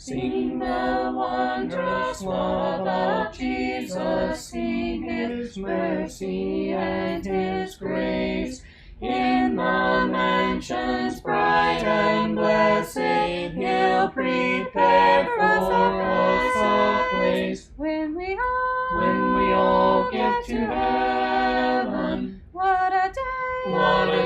Sing the wondrous love of Jesus, sing His mercy and His grace. In the mansions bright and blessed, He'll prepare for us a place. When we all get to heaven, what a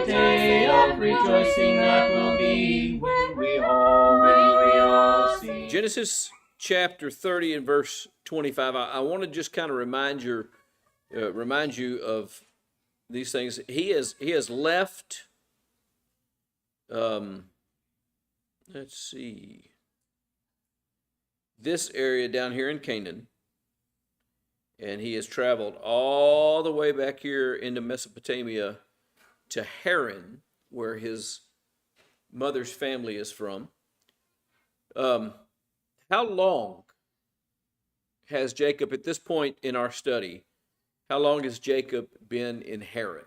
day of rejoicing that will be when we all see. Genesis chapter 30 and verse 25. I want to just kind of remind you of these things. He has left. Let's see. This area down here in Canaan, and he has traveled all the way back here into Mesopotamia to Haran, where his mother's family is from. How long has Jacob, at this point in our study, how long has Jacob been in Haran?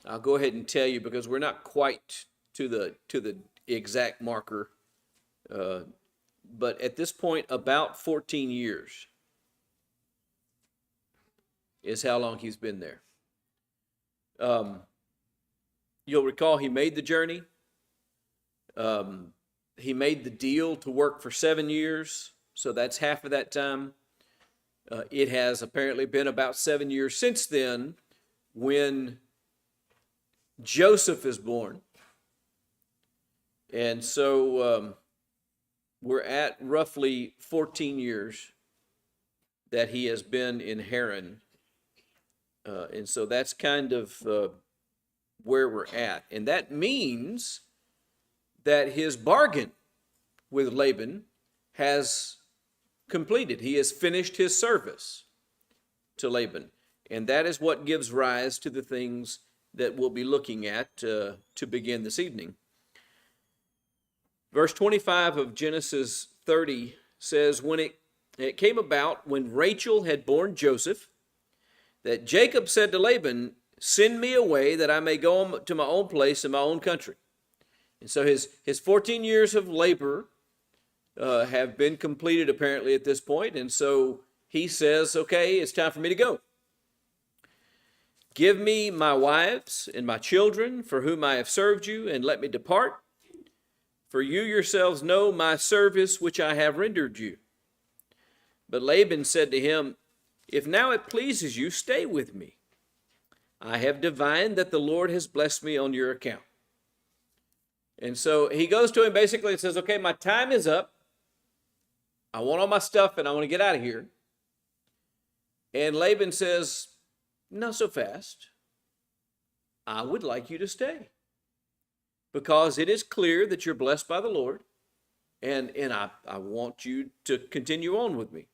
I'll go ahead and tell you because we're not quite to the exact marker, but at this point, about 14 years is how long he's been there. You'll recall he made the journey. He made the deal to work for 7 years, so that's half of that time. It has apparently been about 7 years since then when Joseph is born. And so we're at roughly 14 years that he has been in Haran. And so that's kind of where we're at. And that means that his bargain with Laban has completed. He has finished his service to Laban. And that is what gives rise to the things that we'll be looking at to begin this evening. Verse 25 of Genesis 30 says, when it came about when Rachel had borne Joseph, that Jacob said to Laban, send me away that I may go to my own place in my own country. And so his 14 years of labor have been completed apparently at this point. And so he says, okay, it's time for me to go. Give me my wives and my children for whom I have served you, and let me depart. For you yourselves know my service which I have rendered you. But Laban said to him, if now it pleases you, stay with me. I have divined that the Lord has blessed me on your account. And so he goes to him basically and says, okay, my time is up. I want all my stuff and I want to get out of here. And Laban says, not so fast. I would like you to stay. Because it is clear that you're blessed by the Lord. And I want you to continue on with me.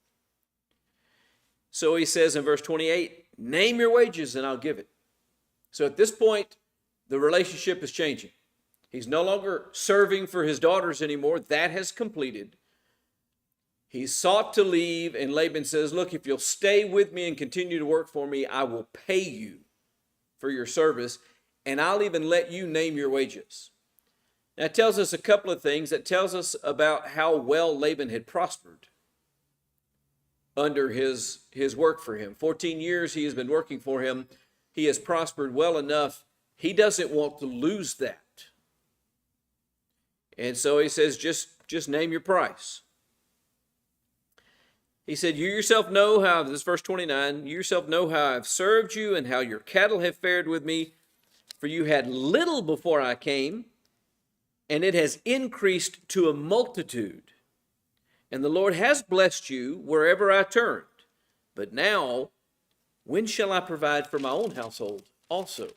So he says in verse 28, name your wages and I'll give it. So at this point, the relationship is changing. He's no longer serving for his daughters anymore. That has completed. He sought to leave, and Laban says, look, if you'll stay with me and continue to work for me, I will pay you for your service, and I'll even let you name your wages. Now, it tells us a couple of things. It tells us about how well Laban had prospered under his work for him. 14 years he has been working for him. He has prospered well enough. He doesn't want to lose that. And so he says, just name your price. He said, you yourself know how, this is verse 29, you yourself know how I've served you and how your cattle have fared with me. For you had little before I came, and it has increased to a multitude. And the Lord has blessed you wherever I turned. But now, when shall I provide for my own household also?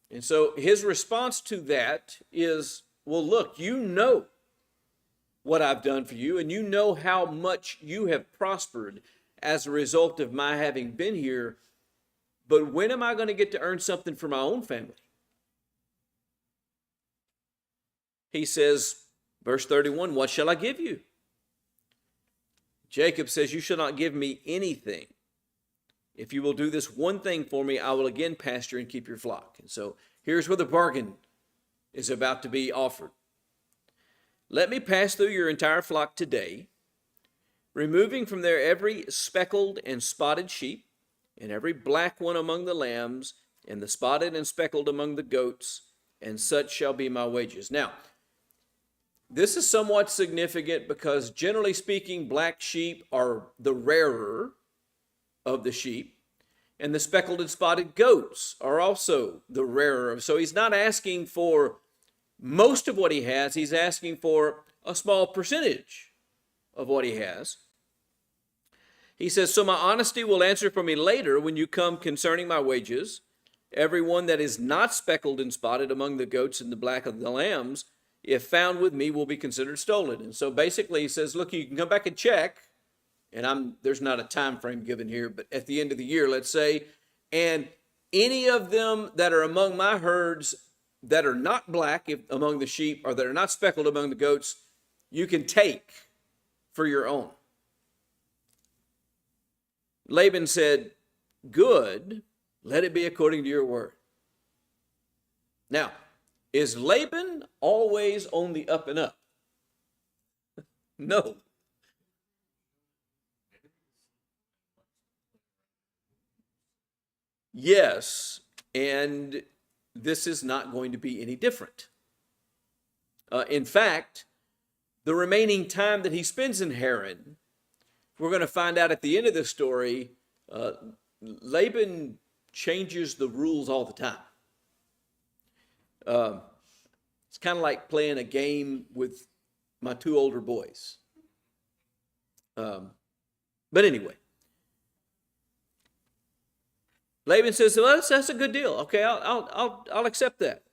And so his response to that is, well, look, you know what I've done for you, and you know how much you have prospered as a result of my having been here. But when am I going to get to earn something for my own family? He says, verse 31, what shall I give you? Jacob says, you shall not give me anything If you will do this one thing for me, I will again pasture and keep your flock. And so here's where the bargain is about to be offered. Let me pass through your entire flock today, removing from there every speckled and spotted sheep, and every black one among the lambs, and the spotted and speckled among the goats, and such shall be my wages. Now, this is somewhat significant because generally speaking, black sheep are the rarer of the sheep, and the speckled and spotted goats are also the rarer. So he's not asking for most of what he has, he's asking for a small percentage of what he has. He says, so my honesty will answer for me later when you come concerning my wages. Every one that is not speckled and spotted among the goats and the black of the lambs, if found with me, will be considered stolen. And so basically he says, look, you can come back and check, and there's not a time frame given here, but at the end of the year, let's say, and any of them that are among my herds that are not black among the sheep, or that are not speckled among the goats, you can take for your own. Laban said, good, let it be according to your word. Now, is Laban always on the up and up? No. Yes, and this is not going to be any different. In fact, the remaining time that he spends in Haran, we're going to find out at the end of this story, Laban changes the rules all the time. It's kind of like playing a game with my two older boys. But anyway, Laban says, well, that's a good deal. Okay, I'll accept that.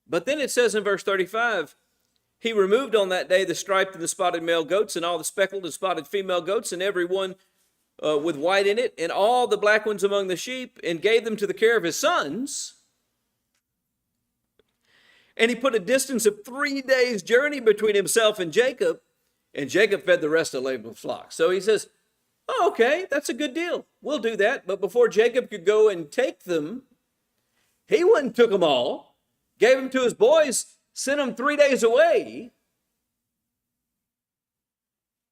But then it says in verse 35, he removed on that day the striped and the spotted male goats and all the speckled and spotted female goats and every one with white in it and all the black ones among the sheep, and gave them to the care of his sons. And he put a distance of 3 days' journey between himself and Jacob fed the rest of Laban's flock. So he says, oh, okay, that's a good deal. We'll do that. But before Jacob could go and take them, he went and took them all, gave them to his boys, sent them 3 days away,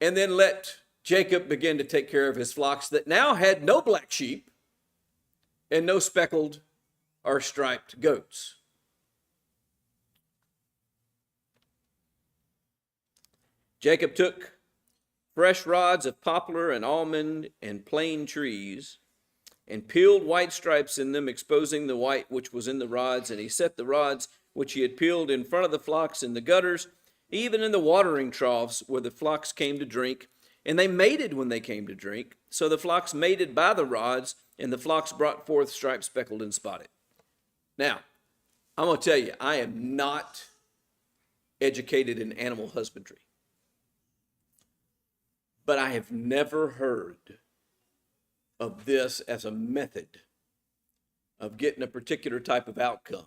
and then let Jacob begin to take care of his flocks that now had no black sheep and no speckled or striped goats. Jacob took fresh rods of poplar and almond and plane trees, and peeled white stripes in them, exposing the white which was in the rods. And he set the rods which he had peeled in front of the flocks in the gutters, even in the watering troughs where the flocks came to drink. And they mated when they came to drink. So the flocks mated by the rods, and the flocks brought forth striped, speckled, and spotted. Now, I'm going to tell you, I am not educated in animal husbandry. But I have never heard of this as a method of getting a particular type of outcome.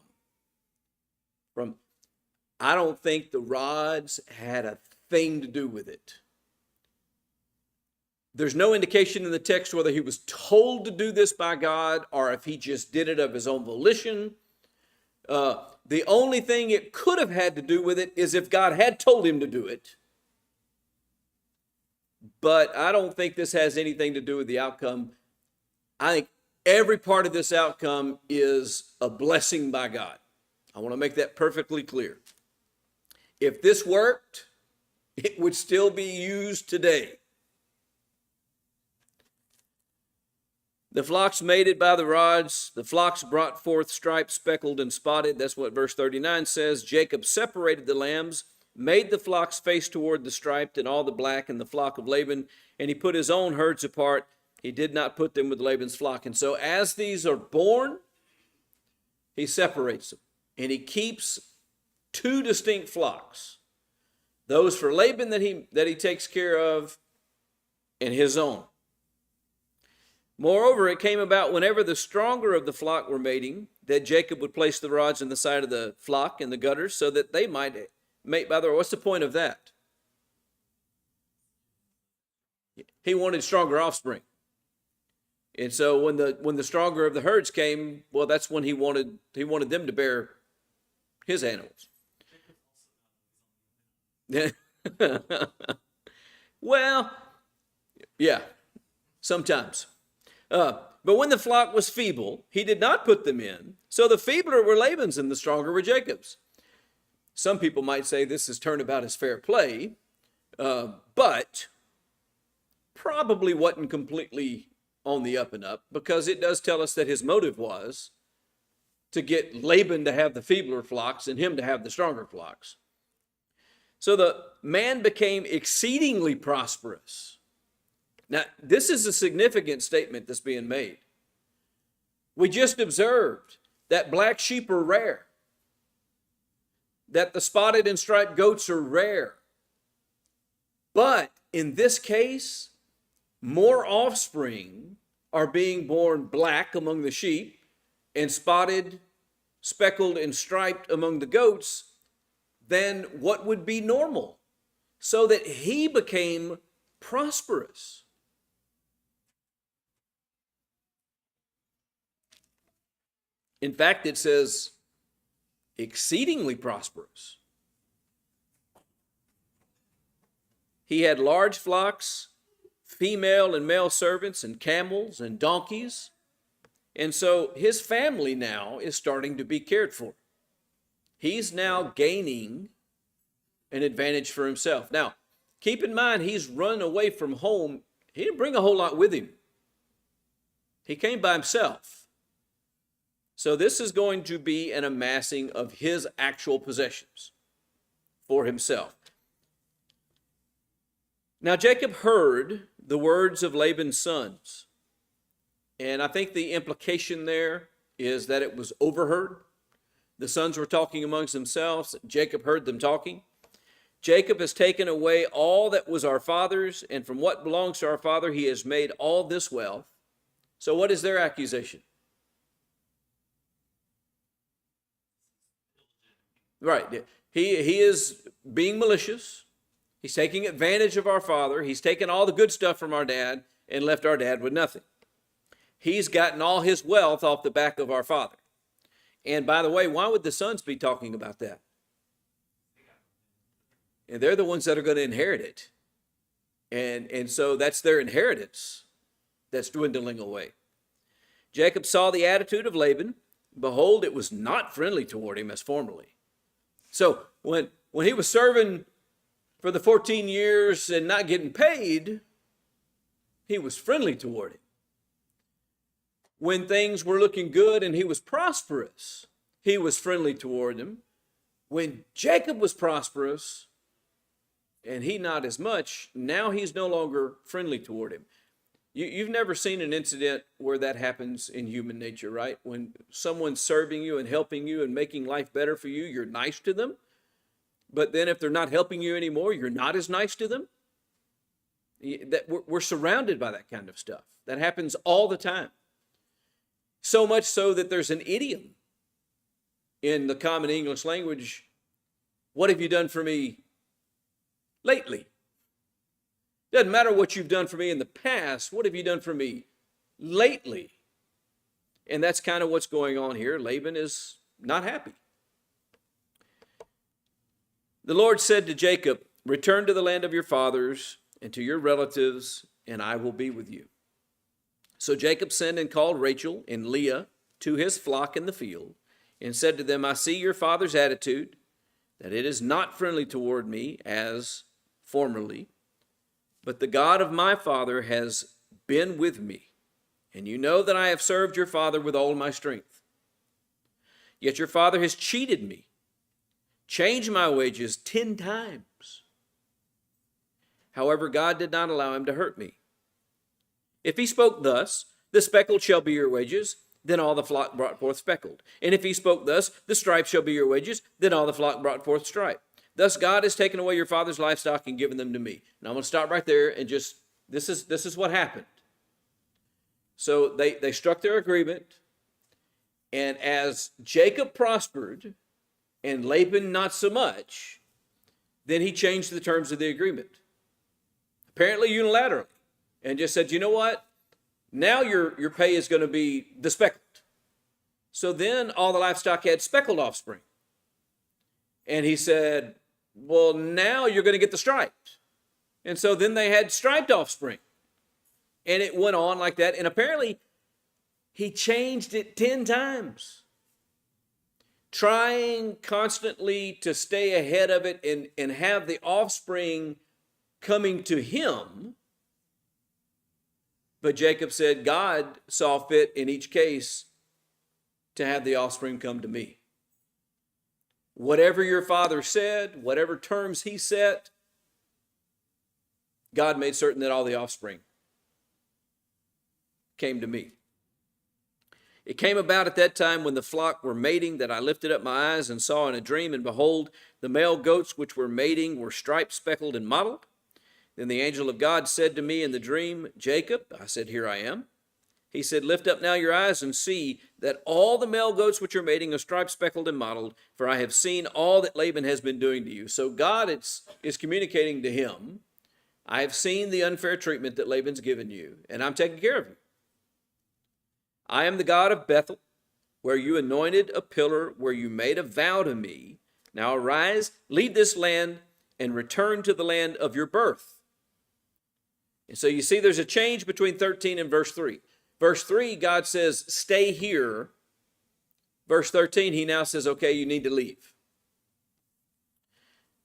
I don't think the rods had a thing to do with it. There's no indication in the text whether he was told to do this by God or if he just did it of his own volition. The only thing it could have had to do with it is if God had told him to do it. But I don't think this has anything to do with the outcome. I think every part of this outcome is a blessing by God. I want to make that perfectly clear. If this worked, it would still be used today. The flocks mated by the rods, the flocks brought forth striped, speckled, and spotted. That's what verse 39 says. Jacob separated the lambs, made the flocks face toward the striped and all the black in the flock of Laban, and he put his own herds apart. He did not put them with Laban's flock. And so as these are born, he separates them, and he keeps two distinct flocks, those for Laban that he takes care of, and his own. Moreover, it came about whenever the stronger of the flock were mating, that Jacob would place the rods in the side of the flock in the gutters so that they might mate by the rod. What's the point of that? He wanted stronger offspring. And so when the stronger of the herds came, well, that's when he wanted them to bear his animals. Well, yeah, sometimes. But when the flock was feeble, he did not put them in. So the feebler were Laban's and the stronger were Jacob's. Some people might say this is turnabout as fair play, but probably wasn't completely on the up and up, because it does tell us that his motive was to get Laban to have the feebler flocks and him to have the stronger flocks. So the man became exceedingly prosperous. Now, this is a significant statement that's being made. We just observed that black sheep are rare, that the spotted and striped goats are rare. But in this case, more offspring are being born black among the sheep and spotted, speckled, and striped among the goats than what would be normal, so that he became prosperous. In fact, it says exceedingly prosperous. He had large flocks, female and male servants, and camels and donkeys. And so his family now is starting to be cared for. He's now gaining an advantage for himself. Now, keep in mind, he's run away from home. He didn't bring a whole lot with him. He came by himself. So this is going to be an amassing of his actual possessions for himself. Now Jacob heard the words of Laban's sons. And I think the implication there is that it was overheard. The sons were talking amongst themselves. Jacob heard them talking. Jacob has taken away all that was our father's, and from what belongs to our father, he has made all this wealth. So what is their accusation? Right. He is being malicious. He's taking advantage of our father. He's taken all the good stuff from our dad and left our dad with nothing. He's gotten all his wealth off the back of our father. And by the way, why would the sons be talking about that? And they're the ones that are going to inherit it. And so that's their inheritance that's dwindling away. Jacob saw the attitude of Laban. Behold, it was not friendly toward him as formerly. So when he was serving for the 14 years and not getting paid, he was friendly toward him. When things were looking good and he was prosperous, he was friendly toward him. When Jacob was prosperous and he not as much, now he's no longer friendly toward him. You've never seen an incident where that happens in human nature, right? When someone's serving you and helping you and making life better for you, you're nice to them. But then if they're not helping you anymore, you're not as nice to them. We're surrounded by that kind of stuff. That happens all the time. So much so that there's an idiom in the common English language. What have you done for me lately? Doesn't matter what you've done for me in the past. What have you done for me lately? And that's kind of what's going on here. Laban is not happy. The Lord said to Jacob, return to the land of your fathers and to your relatives, and I will be with you. So Jacob sent and called Rachel and Leah to his flock in the field and said to them, I see your father's attitude, that it is not friendly toward me as formerly, but the God of my father has been with me, and you know that I have served your father with all my strength. Yet your father has cheated me, changed my wages 10 times. However, God did not allow him to hurt me. If he spoke thus, the speckled shall be your wages, then all the flock brought forth speckled. And if he spoke thus, the striped shall be your wages, then all the flock brought forth striped. Thus God has taken away your father's livestock and given them to me. Now I'm going to stop right there and just, this is what happened. So they struck their agreement, and as Jacob prospered and Laban not so much, then he changed the terms of the agreement. Apparently unilaterally. And just said, you know what? Now your pay is going to be the speckled. So then all the livestock had speckled offspring. And he said, well, now you're going to get the striped. And so then they had striped offspring. And it went on like that. And apparently he changed it 10 times, trying constantly to stay ahead of it and have the offspring coming to him. But Jacob said, God saw fit in each case to have the offspring come to me. Whatever your father said, whatever terms he set, God made certain that all the offspring came to me. It came about at that time when the flock were mating that I lifted up my eyes and saw in a dream, and behold, the male goats which were mating were striped, speckled, and mottled. Then the angel of God said to me in the dream, Jacob. I said, here I am. He said, lift up now your eyes and see that all the male goats which are mating are striped, speckled, and mottled, for I have seen all that Laban has been doing to you. So God is communicating to him, I have seen the unfair treatment that Laban's given you, and I'm taking care of you. I am the God of Bethel, where you anointed a pillar, where you made a vow to me. Now arise, leave this land, and return to the land of your birth. And so you see there's a change between 13 and verse 3. Verse 3, God says, stay here. Verse 13, he now says, okay, you need to leave.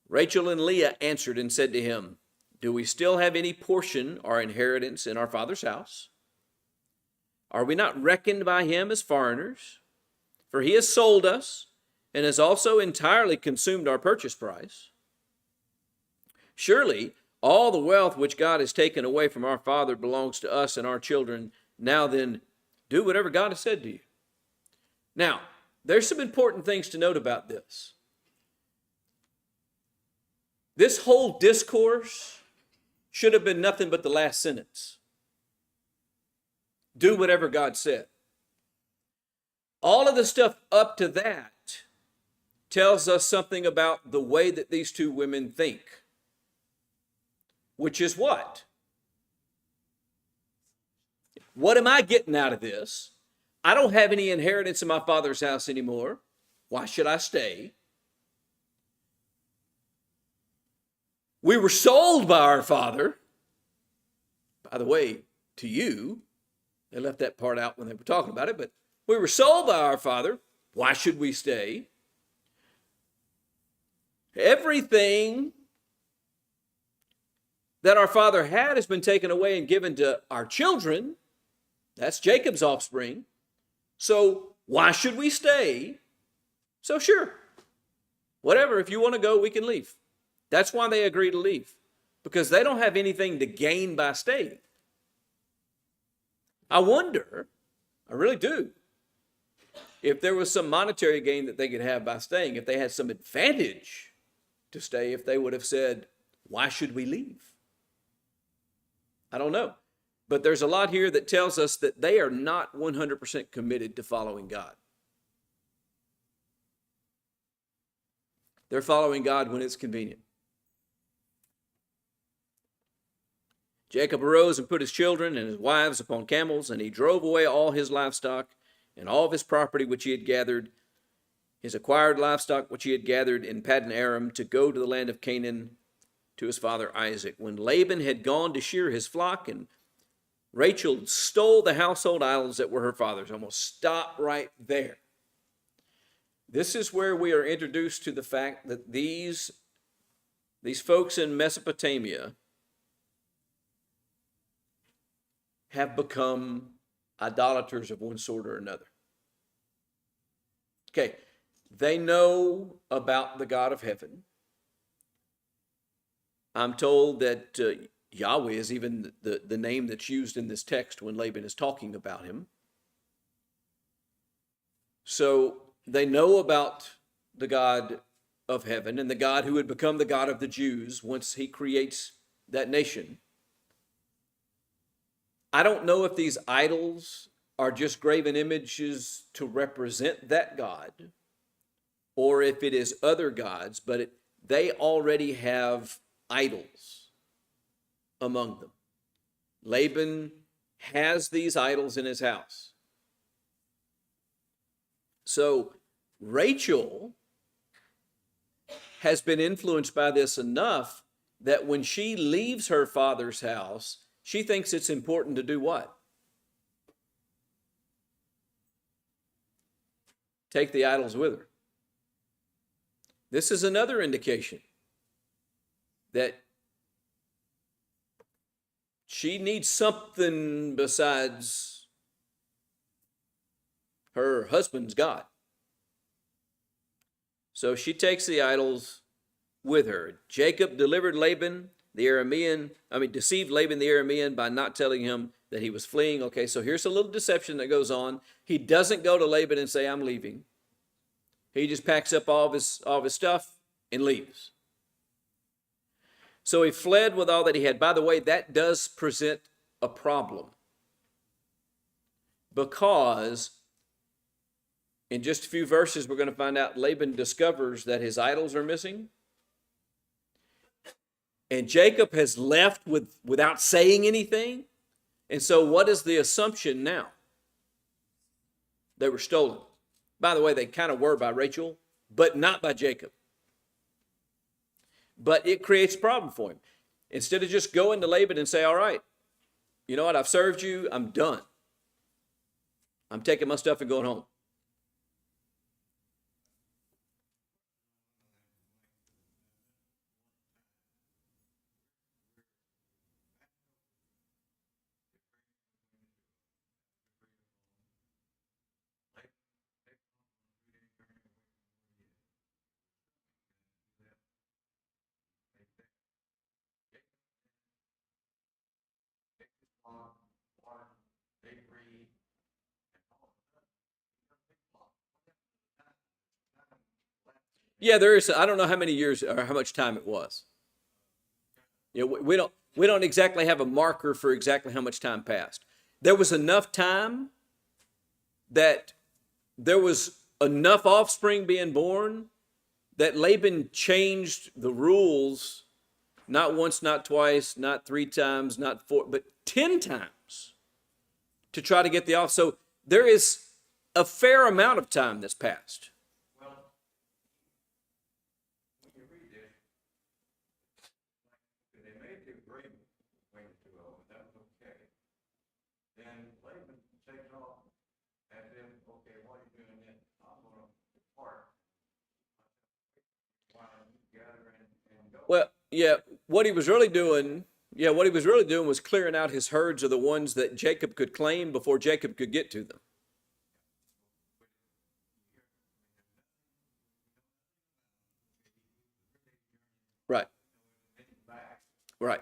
Rachel and Leah answered and said to him, do we still have any portion or inheritance in our father's house? Are we not reckoned by him as foreigners? For he has sold us and has also entirely consumed our purchase price. Surely all the wealth which God has taken away from our father belongs to us and our children. Now then, do whatever God has said to you. Now, there's some important things to note about this. This whole discourse should have been nothing but the last sentence. Do whatever God said. All of the stuff up to that tells us something about the way that these two women think. Which is what? What am I getting out of this? I don't have any inheritance in my father's house anymore. Why should I stay? We were sold by our father. By the way, to you, they left that part out when they were talking about it, but we were sold by our father. Why should we stay? Everything that our father had has been taken away and given to our children. That's Jacob's offspring. So why should we stay? So sure, whatever, if you want to go, we can leave. That's why they agree to leave, because they don't have anything to gain by staying. I wonder, I really do, if there was some monetary gain that they could have by staying, if they had some advantage to stay, if they would have said, why should we leave? I don't know. But there's a lot here that tells us that they are not 100% committed to following God. They're following God when it's convenient. Jacob arose and put his children and his wives upon camels, and he drove away all his livestock and all of his property which he had gathered, his acquired livestock which he had gathered in Paddan Aram, to go to the land of Canaan to his father Isaac. When Laban had gone to shear his flock, and Rachel stole the household idols that were her father's. I'm going to stop right there. This is where we are introduced to the fact that these folks in Mesopotamia have become idolaters of one sort or another. Okay, they know about the God of heaven. I'm told that Yahweh is even the name that's used in this text when Laban is talking about him. So they know about the God of heaven and the God who would become the God of the Jews once he creates that nation. I don't know if these idols are just graven images to represent that God, or if it is other gods, but they already have idols among them. Laban has these idols in his house. So Rachel has been influenced by this enough that when she leaves her father's house, she thinks it's important to do what? Take the idols with her. This is another indication that she needs something besides her husband's God. So she takes the idols with her. Jacob delivered Laban the Aramean, deceived Laban the Aramean by not telling him that he was fleeing. Okay, so here's a little deception that goes on. He doesn't go to Laban and say, I'm leaving. He just packs up all of his stuff and leaves. So he fled with all that he had. By the way, that does present a problem, because in just a few verses we're going to find out Laban discovers that his idols are missing. And Jacob has left without saying anything. And so what is the assumption now? They were stolen. By the way, they kind of were by Rachel, but not by Jacob. But it creates a problem for him. Instead of just going to Laban and say, all right, you know what, I've served you, I'm done. I'm taking my stuff and going home. Yeah, there is. I don't know how many years or how much time it was. You know, we don't exactly have a marker for exactly how much time passed. There was enough time that there was enough offspring being born that Laban changed the rules, not once, not twice, not 3 times, not 4, but 10 times to try to get the off. So there is a fair amount of time that's passed. Well, yeah, what he was really doing was clearing out his herds of the ones that Jacob could claim before Jacob could get to them. Right. Right.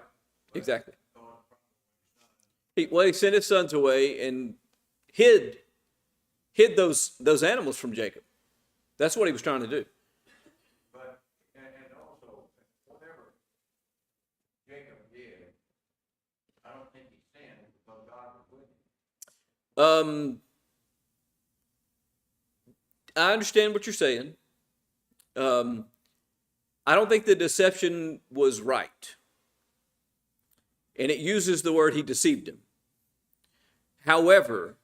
Exactly. He sent his sons away and hid those animals from Jacob. That's what he was trying to do. I understand what you're saying. I don't think the deception was right. And it uses the word he deceived him. However,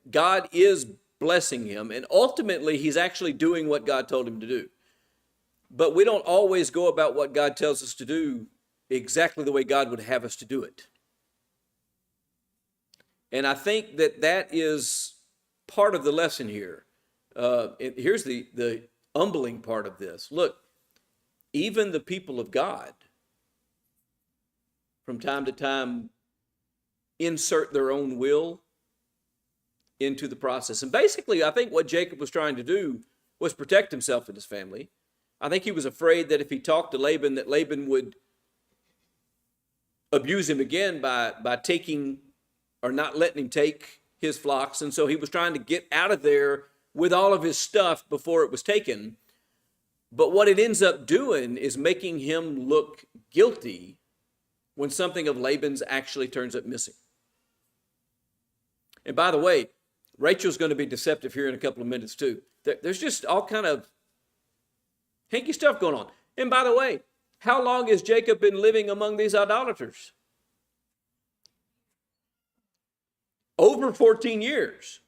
God is blessing him, and ultimately he's actually doing what God told him to do. But we don't always go about what God tells us to do exactly the way God would have us to do it. And I think that is part of the lesson here. Here's the humbling part of this. Look, even the people of God, from time to time, insert their own will into the process. And basically, I think what Jacob was trying to do was protect himself and his family. I think he was afraid that if he talked to Laban, that Laban would abuse him again by taking or not letting him take his flocks. And so he was trying to get out of there with all of his stuff before it was taken. But what it ends up doing is making him look guilty when something of Laban's actually turns up missing. And by the way, Rachel's going to be deceptive here in a couple of minutes too. There's just all kind of hinky stuff going on. And by the way, how long has Jacob been living among these idolaters? over 14 years.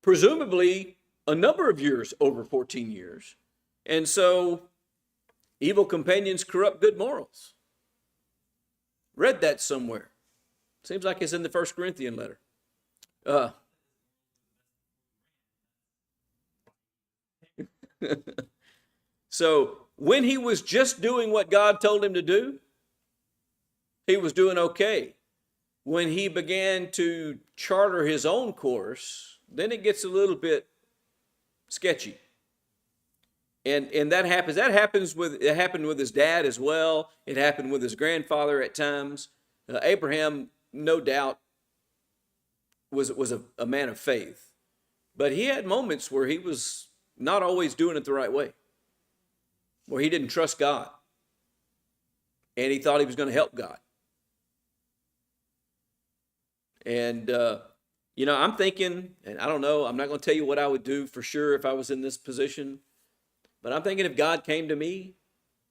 Presumably a number of years over 14 years. And so evil companions corrupt good morals. Read that somewhere. Seems like it's in the 1 Corinthians letter. So when he was just doing what God told him to do, he was doing okay. When he began to charter his own course, then it gets a little bit sketchy. And that happens. It happened with his dad as well. It happened with his grandfather at times. Abraham, no doubt, was a man of faith. But he had moments where he was not always doing it the right way, where he didn't trust God. And he thought he was going to help God. And, I'm thinking, and I don't know, I'm not going to tell you what I would do for sure if I was in this position. But I'm thinking if God came to me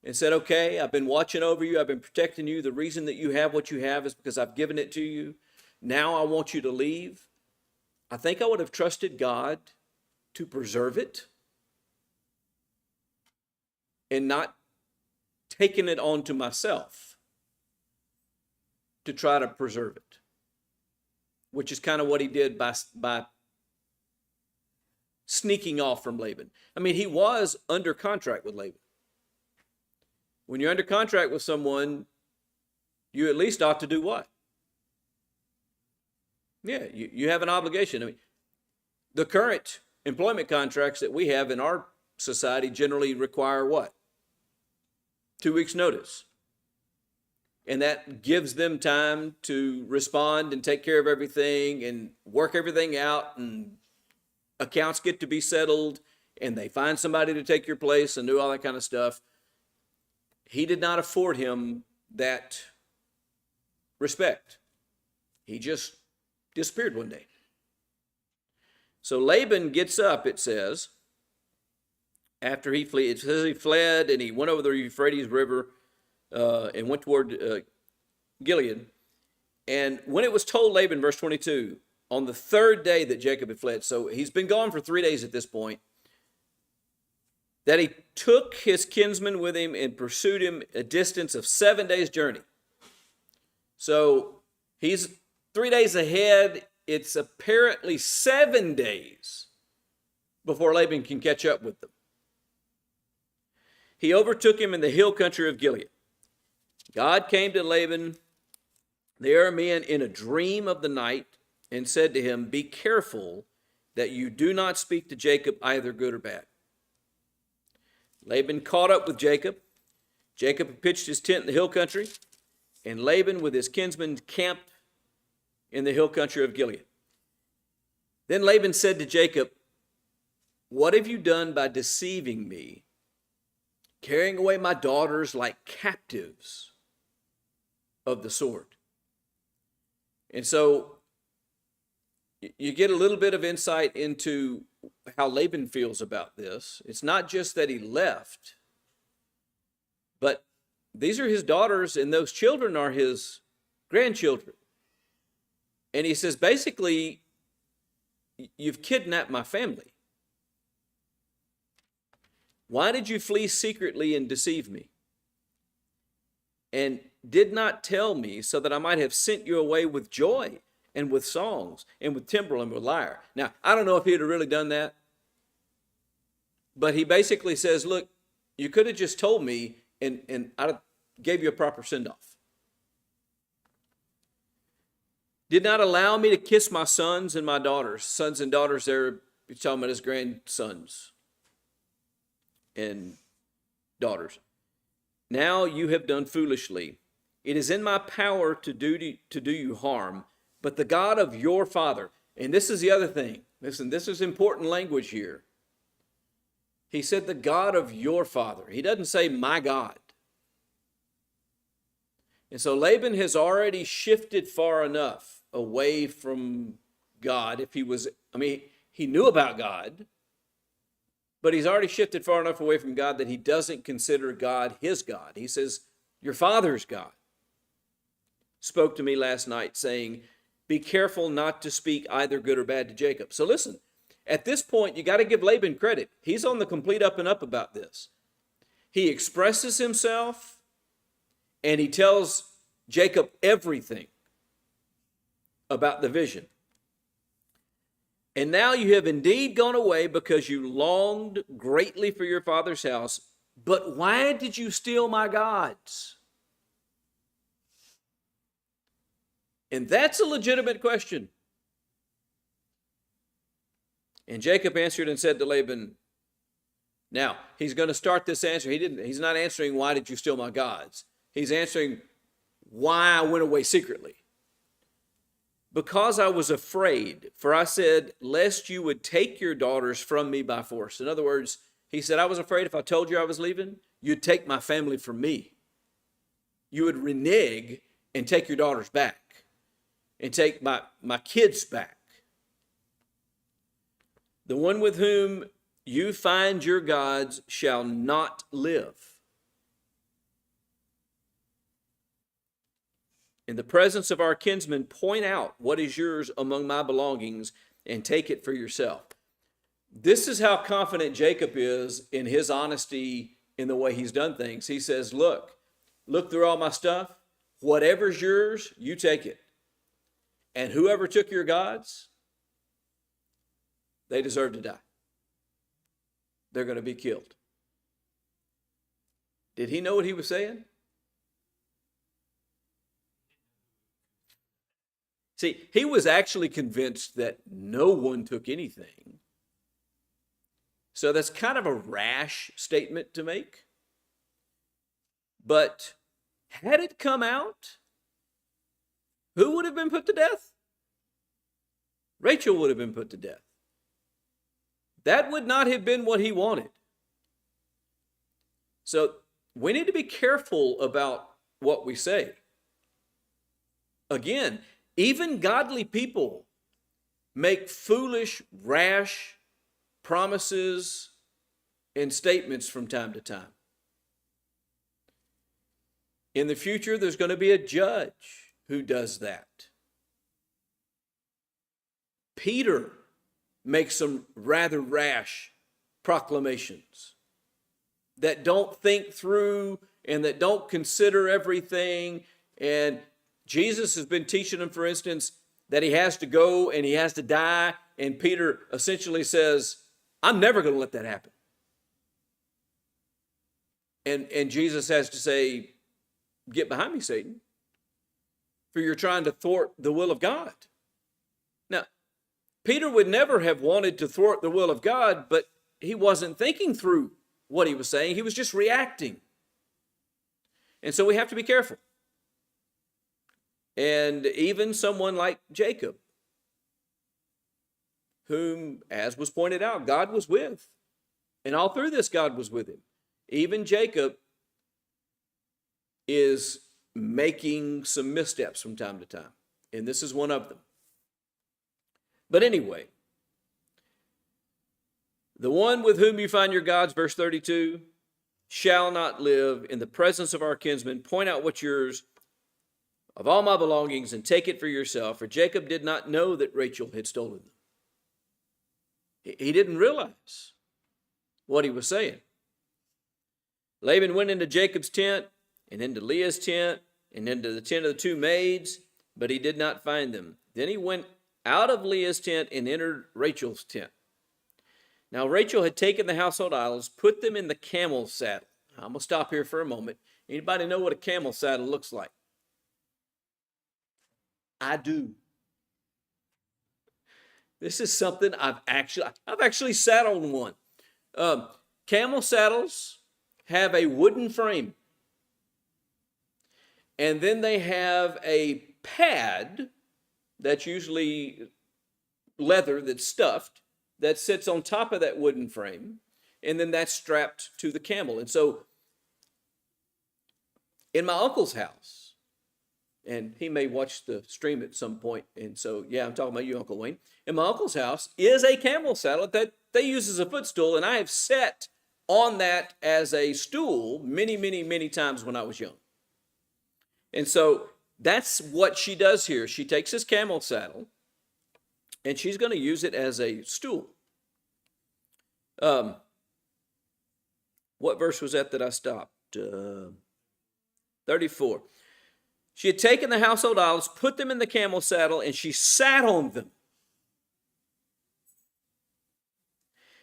and said, okay, I've been watching over you, I've been protecting you. The reason that you have what you have is because I've given it to you. Now I want you to leave. I think I would have trusted God to preserve it and not taken it onto myself to try to preserve it, which is kind of what he did by sneaking off from Laban. I mean, he was under contract with Laban. When you're under contract with someone, you at least ought to do what? Yeah, you have an obligation. I mean, the current employment contracts that we have in our society generally require what? 2 weeks notice. And that gives them time to respond and take care of everything and work everything out, and accounts get to be settled, and they find somebody to take your place and do all that kind of stuff. He did not afford him that respect. He just disappeared one day. So Laban gets up, it says, after he fled. It says he fled and he went over the Euphrates River and went toward Gilead. And when it was told Laban, verse 22, on the third day that Jacob had fled, so he's been gone for 3 days at this point, that he took his kinsman with him and pursued him a distance of 7 days' journey. So he's 3 days ahead. It's apparently 7 days before Laban can catch up with them. He overtook him in the hill country of Gilead. God came to Laban, the Aramean, in a dream of the night and said to him, "Be careful that you do not speak to Jacob either good or bad." Laban caught up with Jacob. Jacob pitched his tent in the hill country, and Laban with his kinsmen camped in the hill country of Gilead. Then Laban said to Jacob, "What have you done by deceiving me, carrying away my daughters like captives of the sword?" And so you get a little bit of insight into how Laban feels about this. It's not just that he left, but these are his daughters, and those children are his grandchildren. And he says, basically, you've kidnapped my family. Why did you flee secretly and deceive me? And did not tell me, so that I might have sent you away with joy and with songs and with timbrel and with lyre. Now, I don't know if he'd have really done that, but he basically says, look, you could have just told me and I gave you a proper send-off. Did not allow me to kiss my sons and my daughters. Sons and daughters there, he's talking about his grandsons and daughters. Now you have done foolishly. It is in my power to do you harm, but the God of your father, and this is the other thing. Listen, this is important language here. He said the God of your father. He doesn't say my God. And so Laban has already shifted far enough away from God. He knew about God, but he's already shifted far enough away from God that he doesn't consider God his God. He says, your father's God. spoke to me last night saying, be careful not to speak either good or bad to Jacob. So listen, at this point, you got to give Laban credit. He's on the complete up and up about this. He expresses himself and he tells Jacob everything about the vision. And now you have indeed gone away because you longed greatly for your father's house. But why did you steal my gods? And that's a legitimate question. And Jacob answered and said to Laban, now he's going to start this answer. He's not answering, why did you steal my gods? He's answering, why I went away secretly. Because I was afraid, for I said, lest you would take your daughters from me by force. In other words, he said, I was afraid if I told you I was leaving, you'd take my family from me. You would renege and take your daughters back and take my kids back. The one with whom you find your gods shall not live. In the presence of our kinsmen, point out what is yours among my belongings and take it for yourself. This is how confident Jacob is in his honesty in the way he's done things. He says, look through all my stuff. Whatever's yours, you take it. And whoever took your gods, they deserve to die. They're going to be killed. Did he know what he was saying? See, he was actually convinced that no one took anything. So that's kind of a rash statement to make. But had it come out, who would have been put to death? Rachel would have been put to death. That would not have been what he wanted. So we need to be careful about what we say. Again, even godly people make foolish, rash promises and statements from time to time. In the future, there's going to be a judge who does that. Peter makes some rather rash proclamations that don't think through and that don't consider everything. And Jesus has been teaching him, for instance, that he has to go and he has to die. And Peter essentially says, I'm never going to let that happen. And Jesus has to say, get behind me, Satan, for you're trying to thwart the will of God. Now, Peter would never have wanted to thwart the will of God, but he wasn't thinking through what he was saying. He was just reacting. And so we have to be careful. And even someone like Jacob, whom, as was pointed out, God was with. And all through this, God was with him. Even Jacob is making some missteps from time to time. And this is one of them. But anyway, the one with whom you find your gods, verse 32, shall not live. In the presence of our kinsmen, point out what's yours of all my belongings and take it for yourself. For Jacob did not know that Rachel had stolen them. He didn't realize what he was saying. Laban went into Jacob's tent and into Leah's tent and into the tent of the two maids, but he did not find them. Then he went out of Leah's tent and entered Rachel's tent. Now Rachel had taken the household idols, put them in the camel saddle. I'm going to stop here for a moment. Anybody know what a camel saddle looks like? I do. This is something I've actually sat on one. Camel saddles have a wooden frame. And then they have a pad that's usually leather that's stuffed that sits on top of that wooden frame. And then that's strapped to the camel. And so in my uncle's house, and he may watch the stream at some point, and so, yeah, I'm talking about you, Uncle Wayne. In my uncle's house is a camel saddle that they use as a footstool, and I have sat on that as a stool many, many, many times when I was young. And so That's what she does here. She takes his camel saddle, and she's going to use it as a stool. What verse was that I stopped? 34. She had taken the household idols, put them in the camel saddle, and she sat on them.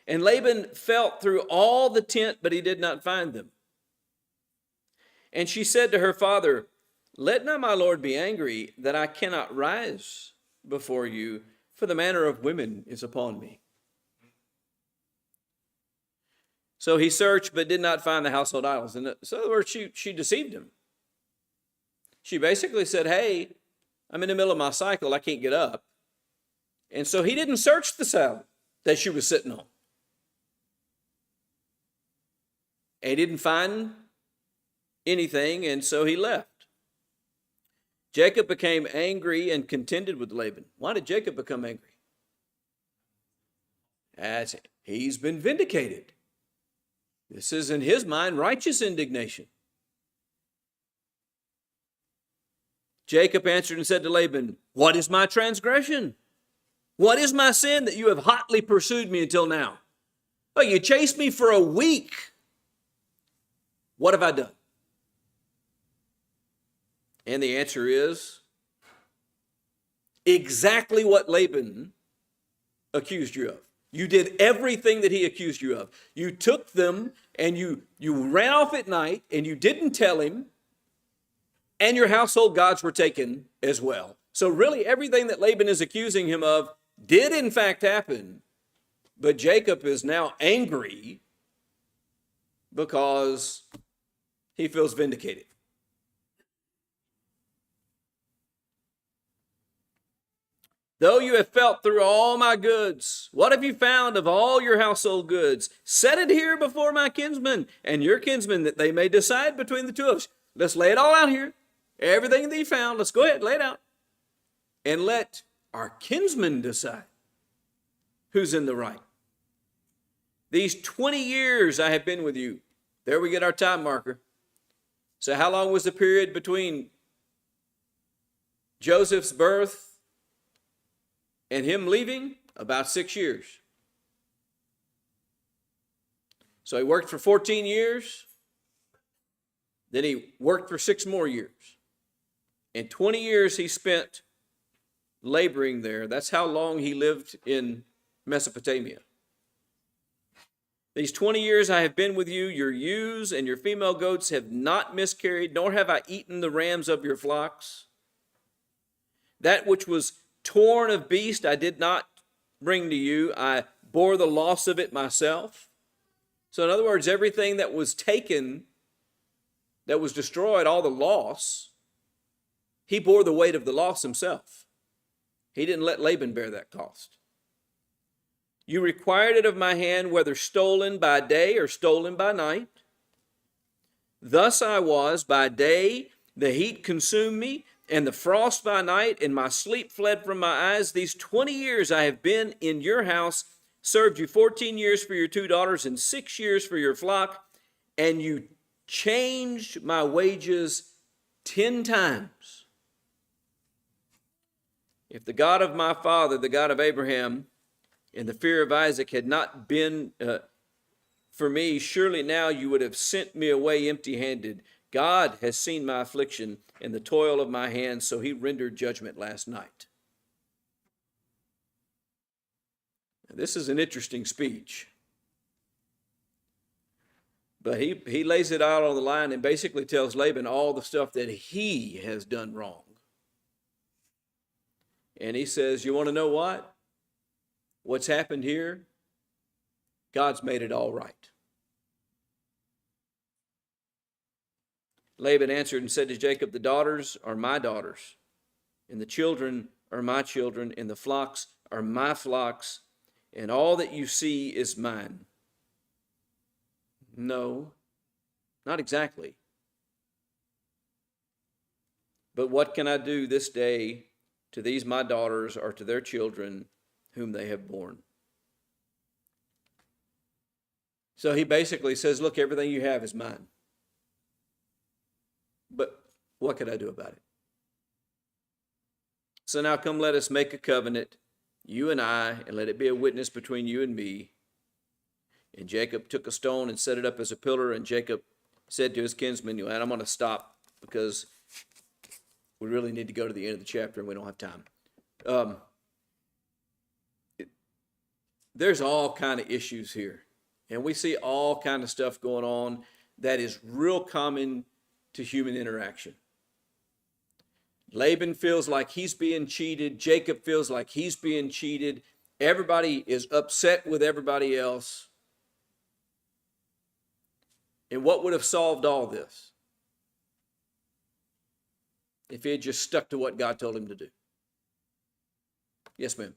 And Laban felt through all the tent, but he did not find them. And she said to her father, let not my lord be angry that I cannot rise before you, for the manner of women is upon me. So he searched, but did not find the household idols. In other words, she deceived him. She basically said, hey, I'm in the middle of my cycle. I can't get up. And so he didn't search the saddle that she was sitting on. And he didn't find anything, and so he left. Jacob became angry and contended with Laban. Why did Jacob become angry? As he's been vindicated. This is, in his mind, righteous indignation. Jacob answered and said to Laban, what is my transgression? What is my sin that you have hotly pursued me until now? Oh, you chased me for a week. What have I done? And the answer is exactly what Laban accused you of. You did everything that he accused you of. You took them and you ran off at night and you didn't tell him, and your household gods were taken as well. So really everything that Laban is accusing him of did in fact happen, but Jacob is now angry because he feels vindicated. Though you have felt through all my goods, what have you found of all your household goods? Set it here before my kinsmen and your kinsmen, that they may decide between the two of us. Let's lay it all out here. Everything that you found, let's go ahead, lay it out. And let our kinsmen decide who's in the right. These 20 years I have been with you. There we get our time marker. So how long was the period between Joseph's birth and him leaving? About 6 years. So he worked for 14 years. Then he worked for 6 more years. And 20 years he spent laboring there. That's how long he lived in Mesopotamia. These 20 years I have been with you, your ewes and your female goats have not miscarried, nor have I eaten the rams of your flocks. That which was torn of beast I did not bring to you. I bore the loss of it myself. So in other words, everything that was taken, that was destroyed, all the loss, he bore the weight of the loss himself. He didn't let Laban bear that cost. You required it of my hand, whether stolen by day or stolen by night. Thus I was, by day the heat consumed me, and the frost by night, and my sleep fled from my eyes. These 20 years I have been in your house, served you 14 years for your 2 daughters and 6 years for your flock, and you changed my wages 10 times. If the God of my father, the God of Abraham, and the fear of Isaac had not been for me, surely now you would have sent me away empty-handed. God has seen my affliction and the toil of my hands, so he rendered judgment last night. Now, this is an interesting speech. But he lays it out on the line and basically tells Laban all the stuff that he has done wrong. And he says, you want to know what? What's happened here? God's made it all right. Laban answered and said to Jacob, the daughters are my daughters, and the children are my children, and the flocks are my flocks, and all that you see is mine. No, not exactly. But what can I do this day to these my daughters or to their children whom they have borne? So he basically says, look, everything you have is mine. But what can I do about it? So now come, let us make a covenant, you and I, and let it be a witness between you and me. And Jacob took a stone and set it up as a pillar, and Jacob said to his kinsman, and I'm going to stop because we really need to go to the end of the chapter and we don't have time. There's all kind of issues here, and we see all kind of stuff going on that is real common to human interaction. Laban feels like he's being cheated. Jacob feels like he's being cheated. Everybody is upset with everybody else. And what would have solved all this? If he had just stuck to what God told him to do. Yes, ma'am.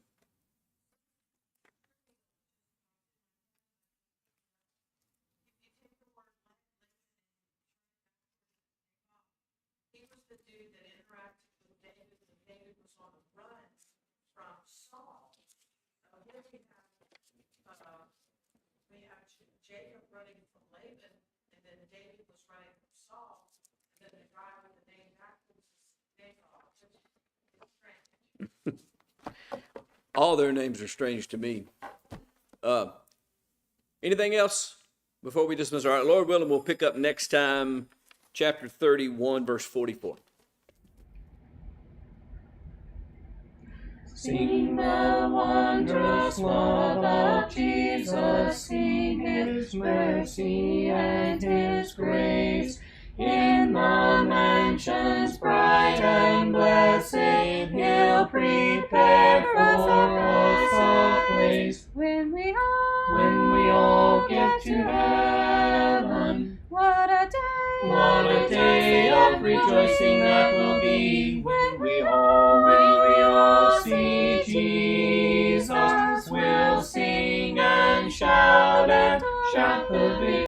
Jacob running from Laban, and then David was running from Saul, and then the guy with the name backwards is Jacob. All their names are strange to me. Anything else before we dismiss? All right, Lord willing, we'll pick up next time, chapter 31, verse 44. Sing the wondrous love of Jesus, sing his mercy and his grace. In the mansions bright and blessed, he'll prepare for us a place. When we all get to heaven, what a day of rejoicing that will be. When we all see Jesus, we'll sing and shout the victory.